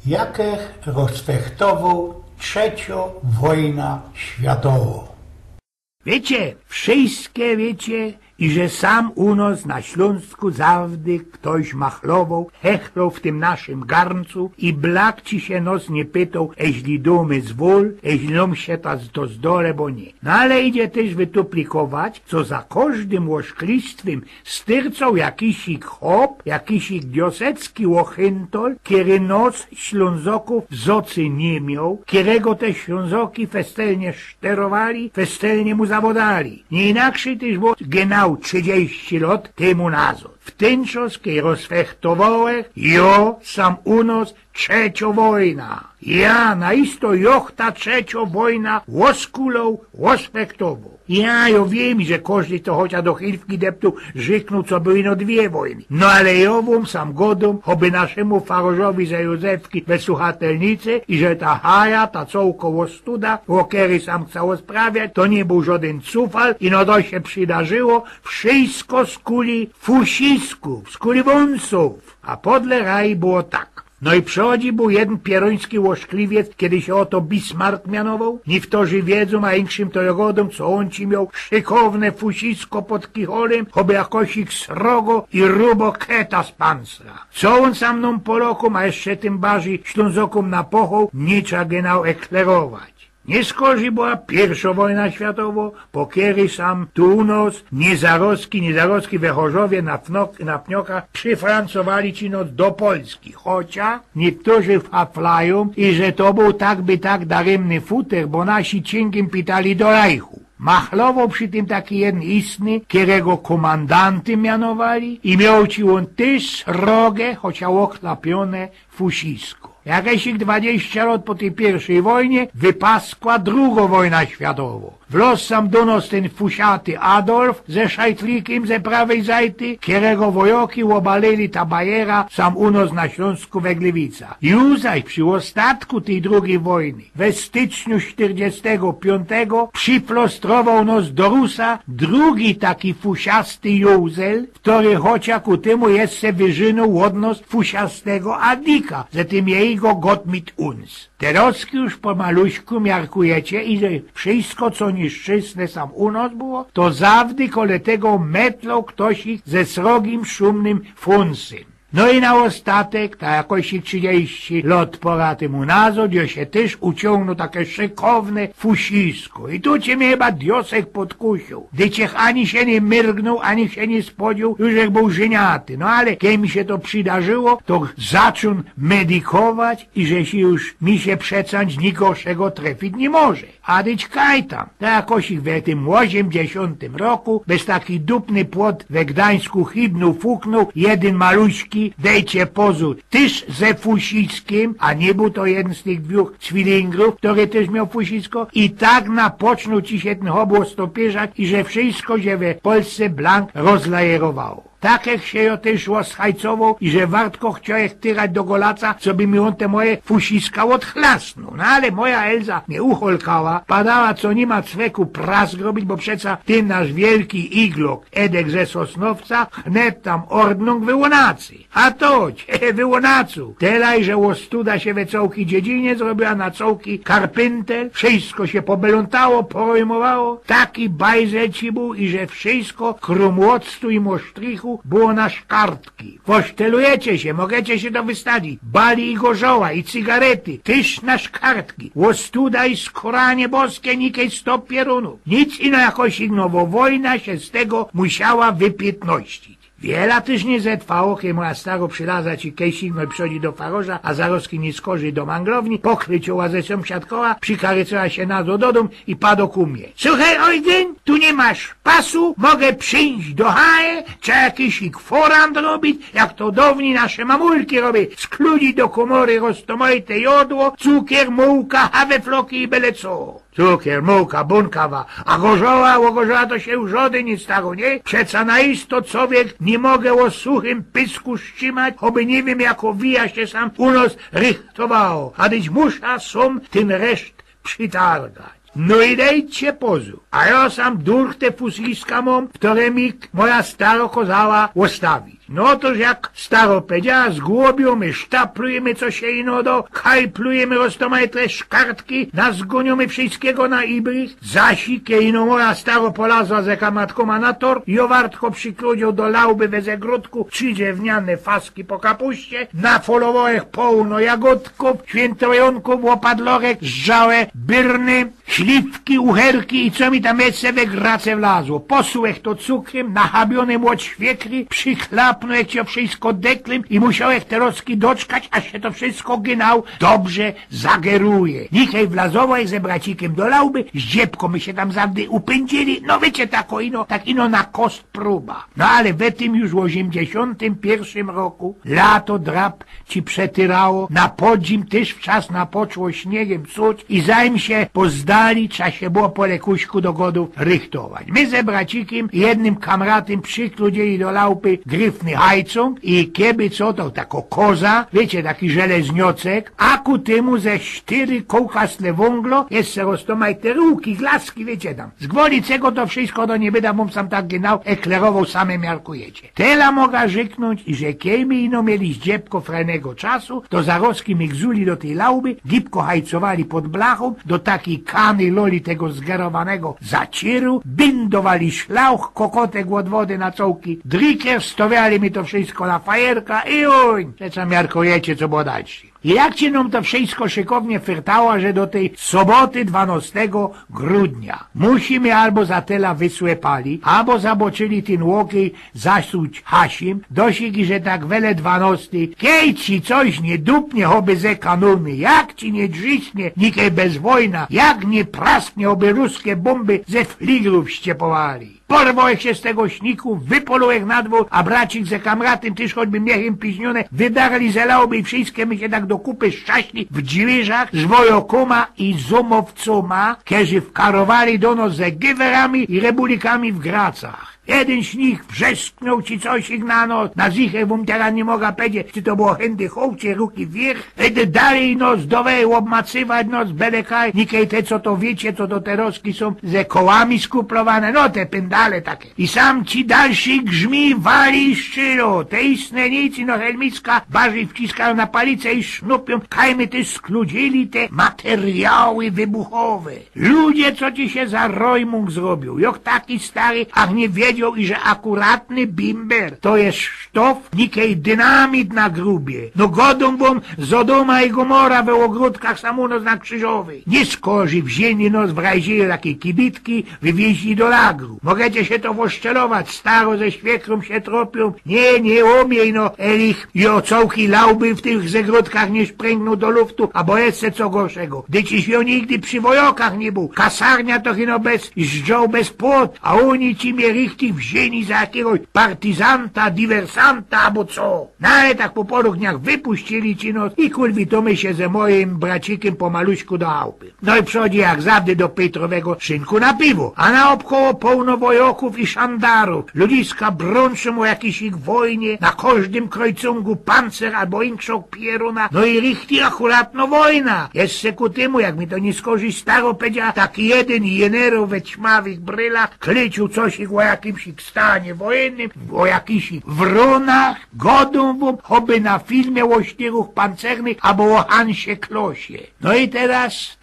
jakich rozfechtował trzecia wojna światowa. Wiecie, wszystkie wiecie, i że sam u nas na Śląsku zawdy ktoś machlował, hechlał w tym naszym garncu i blak ci się nos nie pytał, eśli domy zwól, eśli nam się to zdole, bo nie. No ale idzie też wytuplikować, co za każdym łoszklistwem styrcał jakisik hop, jakisik diosecki łochintol, kiedy nos Ślązoków w zocy nie miał, którego te Ślązoki festelnie szterowali, festelnie mu zawodali. Nie inaczej też było genau 30 lat temu nazad. W ten czas, kiedy rozfechtowałem, ja sam u nas trzecia wojna. Ja naisto ta trzecia wojna łoskulą, łosfechtował. Ja wiem, że każdy to chociaż do chwilki deptu żyknął, co były no dwie wojny. No ale ja wam sam godom, choby naszemu farożowi za Józefki bez słuchatelnicy i że ta haja, ta cołkoło studa, o której sam chciał sprawiać, to nie był żaden cufal i no to się przydarzyło wszystko z kuli fusisków, z kuli wąsów. A podle raj było tak. No i przychodzi był jeden pieroński łoszkliwiec, kiedy się oto Bismarck mianował. Niektórzy wiedzą, a inszym to jogodą, co on ci miał szykowne fusisko pod kicholem, choby jakosik srogo i rubo keta z pansra. Co on sam mną Polakom, a jeszcze tym bardziej Ślązokom na pochoł, nicza genau eklerować. Nie skorzy była pierwsza wojna światowa, po której sam tu u nas niezarostki we Chorzowie na pniokach przyfrancowali ci noc do Polski. Chociaż niektórzy waflają i że to był tak daremny futer, bo nasi cienkiem pitali do Reichu. Machlował przy tym taki jeden istny, którego komandanty mianowali i miał ci on też srogie, chociaż ochlapione fusisko. Jakieś 20 lat po tej pierwszej wojnie wypaskła druga wojna światowa. Wlos sam do nas ten fusiaty Adolf ze szajtlikiem ze prawej zajty, którego wojoki obalili ta bajera sam u nas na Śląsku we Gliwicach. Już zaś przy ostatku tej drugiej wojny, we styczniu 45 przyflostrował nas do Rusa drugi taki fusiasty Józel, który chociaż ku temu jeszcze wyżynął od nas fusiastego Adika, ze tym jego Gott mit uns. Teraz już pomaluśku miarkujecie i że wszystko, co nieszczęsne sam u nas było, to zawdy kole tego metlał ktoś ich ze srogim, szumnym funsem. No i na ostatek, tak jakoś 30 lat pora temu nazad, ja się też uciągnął takie szykowne fusisko. I tu cię mnie chyba diosek podkusił. Dyciech ani się nie myrgnął, ani się nie spodził, już jak był żeniaty. No ale kiedy mi się to przydarzyło, to zaczął medykować i że się już mi się przecąć nigorszego trefić nie może. A dyć kaj tam. Tak jakoś ich w tym 80 roku, bez taki dupny płot we Gdańsku chybnął, fuknął, jeden maluśki, dejcie pozór, tyż ze fusiskiem, a nie był to jeden z tych dwóch cwilingrów, który też miał fusisko i tak napocznął ci się ten hobło stopierzać i że wszystko się we Polsce blank rozlajerowało. Tak jak się ja też rozhajcował i że wartko chciał ich tyrać do Golaca, co by mi on te moje fusiska odchlasnął. No ale moja Elza nie ucholkała, padała co nie ma cweku prask robić, bo przeca ten nasz wielki iglok, Edek ze Sosnowca, wnet tam ordnung wyłonacy. A toć, wyłonacu. Telaj, że łostuda się we cołki dziedzinie zrobiła na cołki karpintel, wszystko się pobelątało, porojmowało, taki bajzel ci był i że wszystko krumłoctu i mosztrichu było na szkartki. Posztelujecie się, mogecie się to wystawić. Bali i gorzoła, i cygarety, tyż na szkartki. Łostuda i skoranie boskie, nikej 100 pierunów. Nic ino jakoś ignowo wojna się z tego musiała wypiętnościć. Wiela też nie zetwało, kiedy moja staro przylaza ci kejsik, no i przychodzi do faroża, a zaroski nie skorzy do manglowni, pokrycioła ze sąsiadkoła, przykarycała się na do dom i padł ku mnie. Słuchaj, Ojgen, tu nie masz pasu, mogę przyjść do haje, trzeba jakiś kworant robić, jak to dawni nasze mamulki robią, skludzi do komory roztomojte jodło, cukier, mułka, hawefloki i byle co. Cukier, mułka, bunkawa, a gorzoła to się już żody nie stało, nie? Przeca naisto człowiek nie mogę o suchym pysku ścimać, oby nie wiem jako wija się sam u nas rychtowało, a dyć musza som ten reszt przytargać. No i dejcie pozu, a ja sam durch te fusiska mam, które mi moja staro kozała ostawić. No toż jak staro powiedziała, z głobią my sztaplujemy co się ino do, kajplujemy roztomajtre szkartki, nas goniemy wszystkiego na ibrych, zasikie ino moja staro polazła z jaka matkoma na tor, jowartko przykrodził do lauby we zegródku, 3 drewniane faski po kapuście, na folowołech pełno jagodków, świętojonków, łopadlorek, żałe, byrny, śliwki, uherki i co mi tam jeszcze we grace wlazło. Posłuchaj to cukrem, nahabionym od świekry, przyklapno jak się wszystko deklem i musiałeś te roczki doczkać, aż się to wszystko gynał, dobrze zageruje. Nichaj wlazował ze bracikiem do lauby, z dziebką my się tam zawdy upędzili, no wiecie tak ino na kost próba. No ale we tym już w 81 roku lato drap ci przetyrało, na podzim też w czas napoczło śniegiem cuć i zanim się pozdali, trzeba się było po lekuśku do godów rychtować. My ze bracikiem i jednym kamratem przykludzili do laupy gryfny hajcą i kieby co to, tako koza, wiecie, taki żelezniocek, a ku temu ze 4 kołkastle wąglo, jeszcze roztomaj te ruki, glaski, wiecie tam. Z gwoli czego to wszystko do nie byda, bom sam tak genau eklerował, same miarkujecie. Tela mogła rzeknąć, i że kiemy ino mieli z dziebko frajnego czasu, to zarostki migzuli do tej lauby, gipko hajcowali pod blachą, do takiej kany loli tego zgerowanego zacieru, bindowali szlauch, kokotek od wody na cołki, driker, stawiali mi to wszystko na fajerka i oj, co miarkujecie, co było dalsze. I jak ci nam to wszystko szykownie fyrtało, że do tej soboty 12 grudnia musimy albo za tela wysłepali, albo zaboczyli ten łokiej zasuć hasim, dosiki, że tak wele 12, kiej ci coś nie dupnie oby ze kanuny, jak ci nie drzysnie nikie bez wojna, jak nie prasknie oby ruskie bomby ze fligrów ściepowali. Porwałeś się z tego śniku, wypolułeś na dwór, a bracik ze kamratem, tyż choćby miechem piźnione, wydarli ze lauby i wszystkie my się tak do kupy szczaśli w dźwiżach z wojokoma i zumowcoma, którzy wkarowali do nas ze giwerami i rebulikami w gracach. Jeden śnich wrzesknął ci coś ich na noc, na zichę wam teraz nie mogła powiedzieć, czy to było chędy hołcie, ruki wierch, edy dalej nos dowej obmacywać nos belekaj, nikej te co to wiecie, co to te roski są ze kołami skuplowane, no te pędale takie. I sam ci dalszy grzmi wali szczylo, te istne nici no helmicka, barzy wciskają na palicę i sznupią, kajmy ty skludzili te materiały wybuchowe. Ludzie, co ci się za rojmung zrobił, jak taki stary, ach nie wiedział, i że akuratny bimber to jest sztof, nikej dynamit na grubie. No godą wam Zodoma i Gomora we ogródkach samunos na Krzyżowej. Nie skorzy wzięli nos w rajzie takie kibitki, wywieźli do lagru. Możecie się to woszczelować, staro ze świekrą się tropią. Nie umiej no, elich i ocołki lauby w tych zegródkach nie spręgną do luftu, a bo jeszcze co gorszego. Gdy ci się nigdy przy wojokach nie był. Kasarnia to chino bez żdżoł, bez płot, a oni ci mierichti wzięli za jakiegoś partyzanta, diversanta, albo co. No ale tak po paru dniach wypuścili ci nos i kulwitomy się ze moim bracikiem pomaluśku do chałupy. No i przychodzi jak zawdy do Pietrowego szynku na piwo, a naokoło pełno wojoków i szandarów. Ludziska brączą o jakiejś ich wojnie, na każdym krojcungu pancer albo inkrzok pieruna, no i richti akuratno wojna. Jeszcze ku temu, jak mi to nie skorzy staro powiedziała, taki jeden jenero we ćmawych brylach klecił coś ich o jakimś ich stanie wojennym, o jakichś wronach, godą wam, choby na filmie o sztyrach pancernych, albo o Hansie Klosie. No i teraz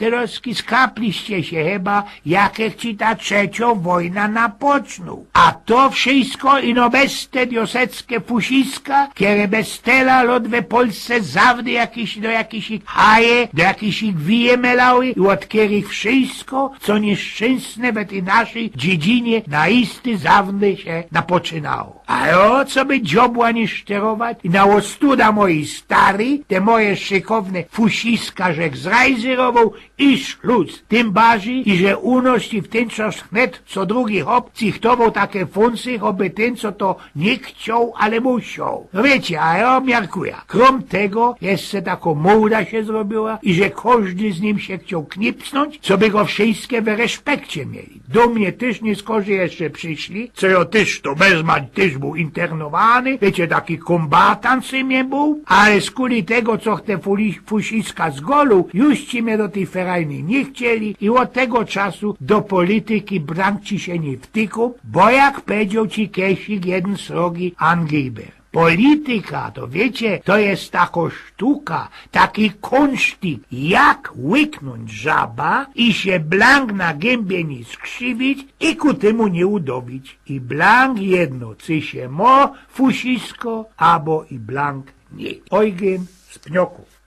skapliście się chyba, jakich ci ta trzecia wojna napocznął. A to wszystko ino bez te dioseckie fusiska, które bez tela lod we Polsce zawdy do jakichś ich haje, do jakichś ich wije melały i od których wszystko, co nieszczęsne we tej naszej dziedzinie naisty zawdy się napoczynało. A o co by dziobła nie szczerować i na ostuda moi stary, te moje szykowne fusiska, żech zrajzyrował i szluc. Tym bardziej, i że unosi w ten czas wnet co drugi hop cichtował takie funsy, choby ten, co to nie chciał, ale musiał. No wiecie, a ja miarkuję. Krom tego jeszcze taką moda się zrobiła i że każdy z nim się chciał knipsnąć, co by go wszystkie w respekcie mieli. Do mnie też nie skorzy jeszcze przyszli, co ja też to bezmać też był internowany, wiecie, taki kombatant sobie był, ale z kuli tego, co te fusiska z golu, już ci mnie do tej ferajny nie chcieli i od tego czasu do polityki brank ci się nie wtyku, bo jak powiedział ci Kesik jeden srogi Angiber. Polityka, to wiecie, to jest taka sztuka, taki kunsztik, jak łyknąć żaba i się blank na gębie nie skrzywić i ku temu nie udobić. I blank jedno, czy się mo fusisko, albo i blank nie. Eugen z Pnioków.